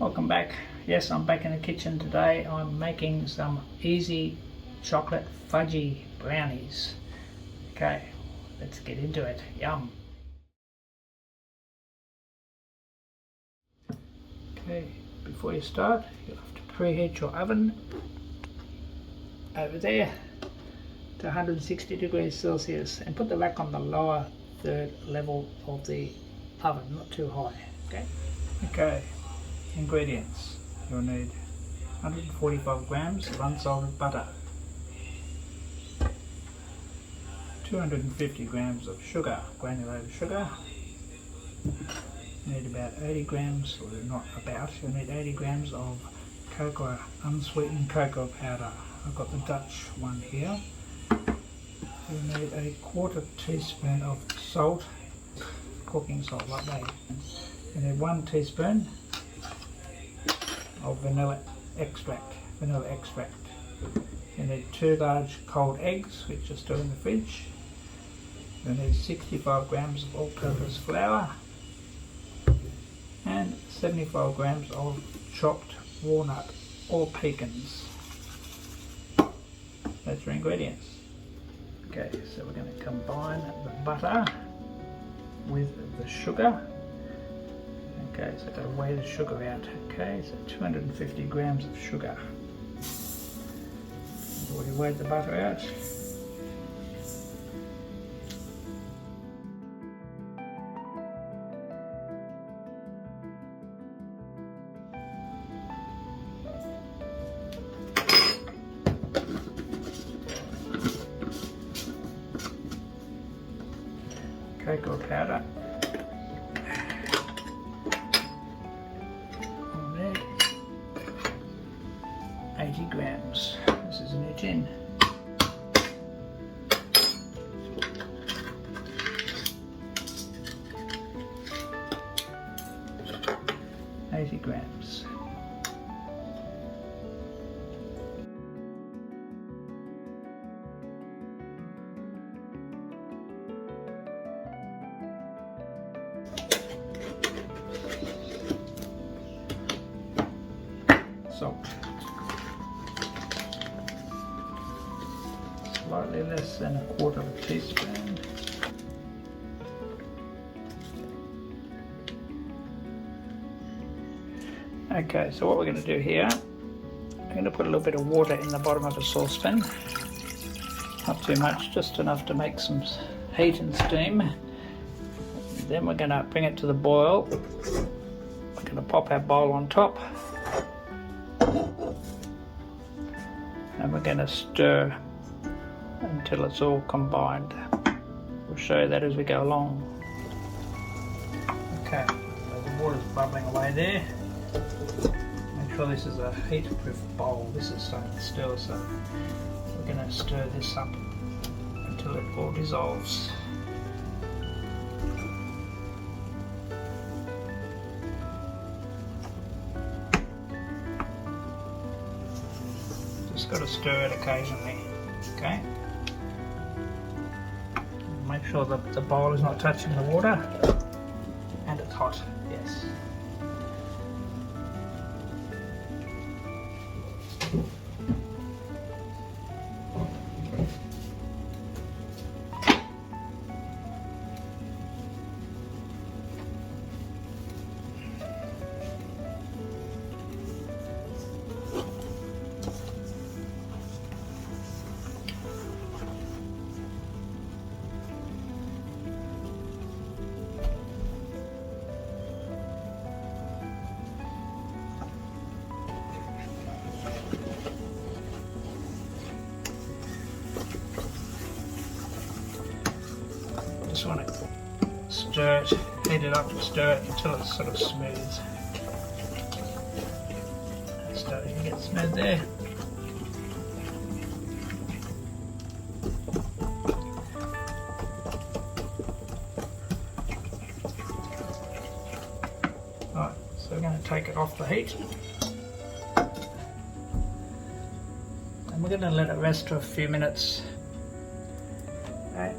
Welcome back. Yes, I'm back in the kitchen today. I'm making some easy chocolate fudgy brownies. Okay, let's get into it. Yum. Okay, before you start, you'll have to preheat your oven over there to 160 degrees Celsius and put the rack on the lower third level of the oven, not too high. Okay, ingredients. You'll need 145 grams of unsalted butter, 250 grams of sugar, granulated sugar. You need about 80 grams, or not about, you'll need 80 grams of cocoa, unsweetened cocoa powder. I've got the Dutch one here. You'll need a quarter teaspoon of salt, cooking salt like that. You need 1 teaspoon of vanilla extract. You need 2 large cold eggs, which are still in the fridge. You need 65 grams of all-purpose flour and 75 grams of chopped walnut or pecans. That's your ingredients. Okay, so we're going to combine the butter with the sugar. Okay, so I've got to weigh the sugar out. Okay, so 250 grams of sugar. I've already weighed the butter out. Cocoa powder. 80 grams. This is in a tin. Grams. Salt. Slightly less than a quarter of a teaspoon. Okay, so what we're going to do here, I'm going to put a little bit of water in the bottom of a saucepan. Not too much, just enough to make some heat and steam. Then we're going to bring it to the boil. We're going to pop our bowl on top. And we're going to stir until it's all combined. We'll show you that as we go along. Okay, so the water's bubbling away there. Make sure this is a heat-proof bowl. This is starting to stir, so we're going to stir this up until it all dissolves. Just got to stir it occasionally, okay? Make sure that the bowl is not touching the water and it's hot, yes. Just want to stir it, heat it up and stir it until it's sort of smooth. It's starting to get smooth there. Alright, so we're going to take it off the heat. And we're going to let it rest for a few minutes. Okay.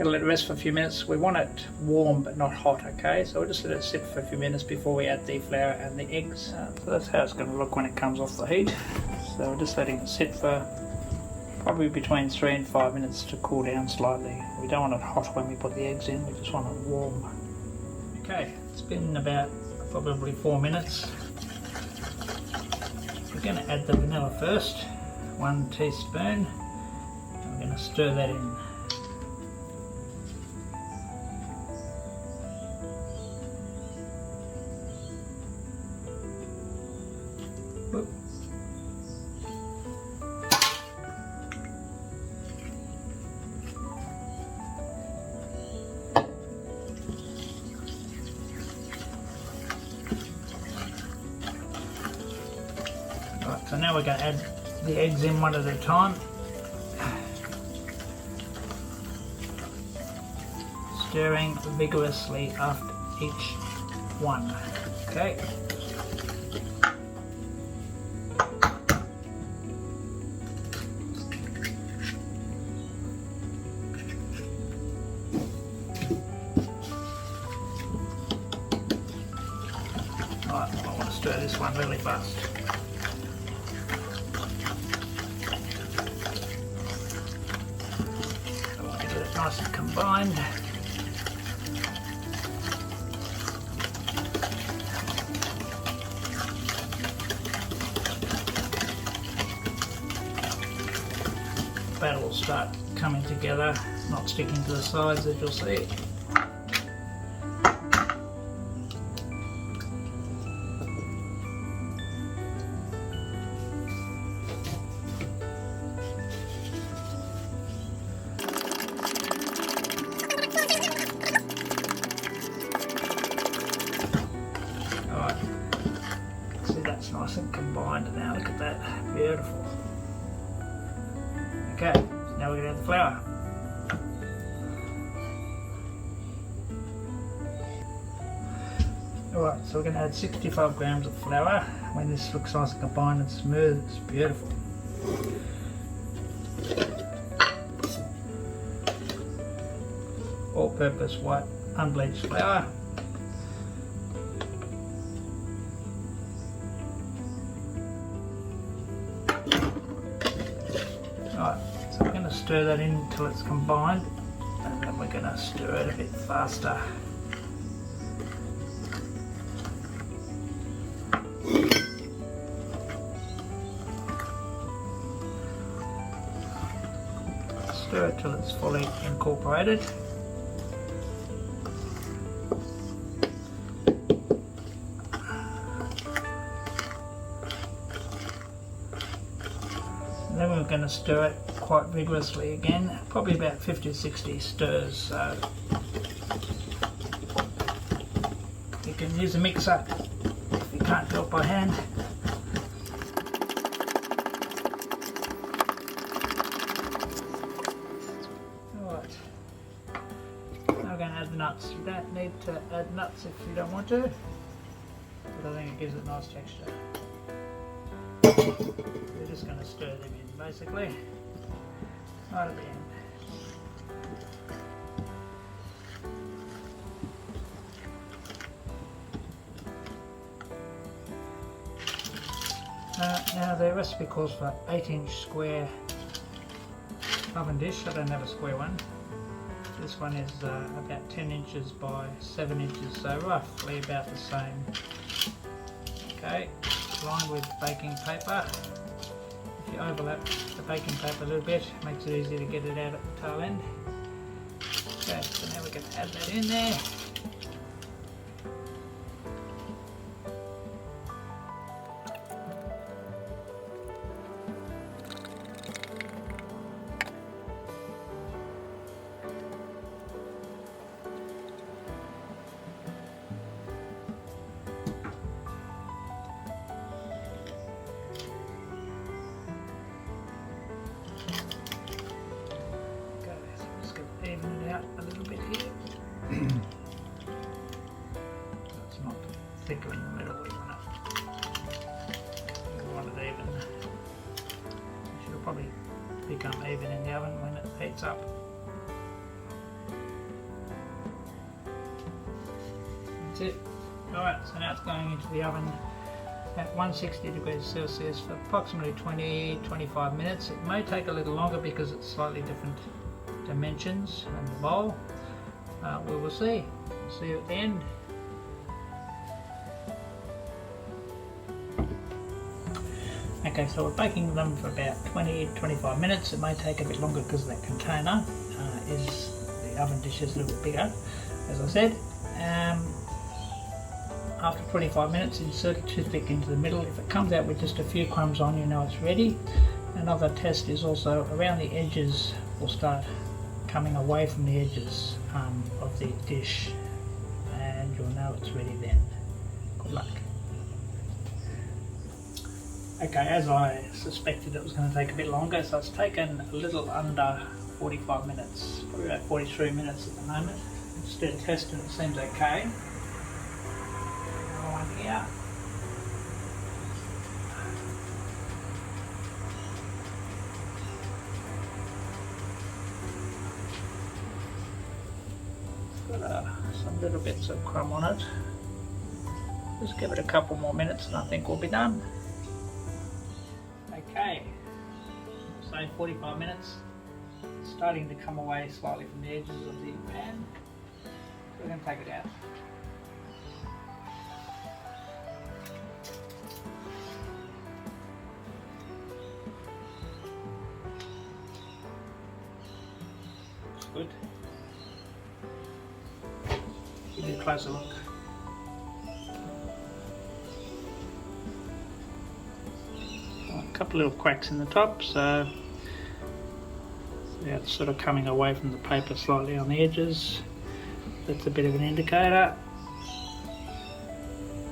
Gonna let it rest for a few minutes. We want it warm but not hot, okay? So we'll just let it sit for a few minutes before we add the flour and the eggs. So that's how it's gonna look when it comes off the heat. So we're just letting it sit for probably between 3 and 5 minutes to cool down slightly. We don't want it hot when we put the eggs in, we just want it warm. Okay, it's been about probably 4 minutes. We're going to add the vanilla first, 1 teaspoon. And we're going to stir that in. Whoop. Right, so now we're going to add the eggs in one at a time. Stirring vigorously after each one. Okay. Right, I want to stir this one really fast. Nice and combined. Batter will start coming together, not sticking to the sides as you'll see. That's nice and combined now, look at that, beautiful. Okay, so now we're going to add the flour. Alright, so we're going to add 65 grams of flour. When this looks nice and combined and smooth, it's beautiful. All-purpose white unbleached flour. Right, so we're going to stir that in until it's combined, and then we're going to stir it a bit faster. Stir it till it's fully incorporated. Then we're going to stir it quite vigorously again, probably about 50 to 60 stirs. So you can use a mixer if you can't do it by hand. Alright, now we're going to add the nuts. You don't need to add nuts if you don't want to, but I think it gives it a nice texture. We're just going to stir them in basically, right at the end. Now the recipe calls for 8-inch square oven dish. I don't have a square one. This one is about 10 inches by 7 inches, so roughly about the same. Okay, lined with baking paper. If you overlap the baking paper a little bit, it makes it easier to get it out at the tail end. Okay, so now we're going to add that in there. Even it out a little bit here. So it's not thicker in the middle. We want it even. It should probably become even in the oven when it heats up. it. Alright, so now it's going into the oven at 160 degrees Celsius for approximately 20-25 minutes. It may take a little longer because it's slightly different dimensions than the bowl. We will see. We'll see you at the end. Okay, so we're baking them for about 20-25 minutes. It may take a bit longer because that container the oven dish is a little bit bigger, as I said. After 25 minutes, insert a toothpick into the middle. If it comes out with just a few crumbs on, you know it's ready. Another test is also around the edges will start coming away from the edges of the dish, and you'll know it's ready then. Good luck. Okay, as I suspected it was going to take a bit longer, so it's taken a little under 45 minutes, probably about 43 minutes at the moment. Just did a test and it seems okay. Another one here. It's got some little bits of crumb on it. Just give it a couple more minutes and I think we'll be done. Okay, say 45 minutes. It's starting to come away slightly from the edges of the pan. So we're going to take it out. Looks good. Give you a closer look. A couple little cracks in the top, so yeah, it's sort of coming away from the paper slightly on the edges. That's a bit of an indicator.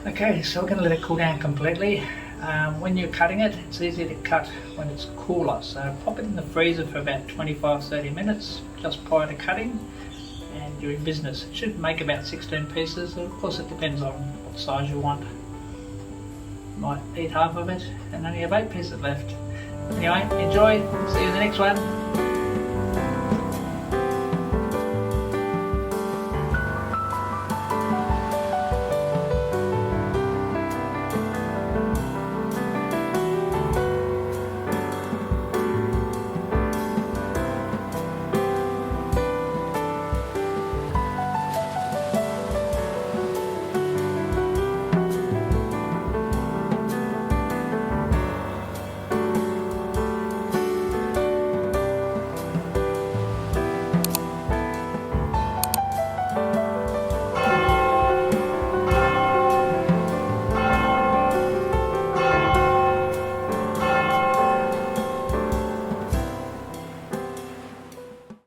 Okay, so we're going to let it cool down completely. When you're cutting it, it's easy to cut when it's cooler, so pop it in the freezer for about 25-30 minutes just prior to cutting, and you're in business. It should make about 16 pieces. Of course it depends on what size you want. Might eat half of it and only have 8 pieces left. Anyway, enjoy. See you in the next one.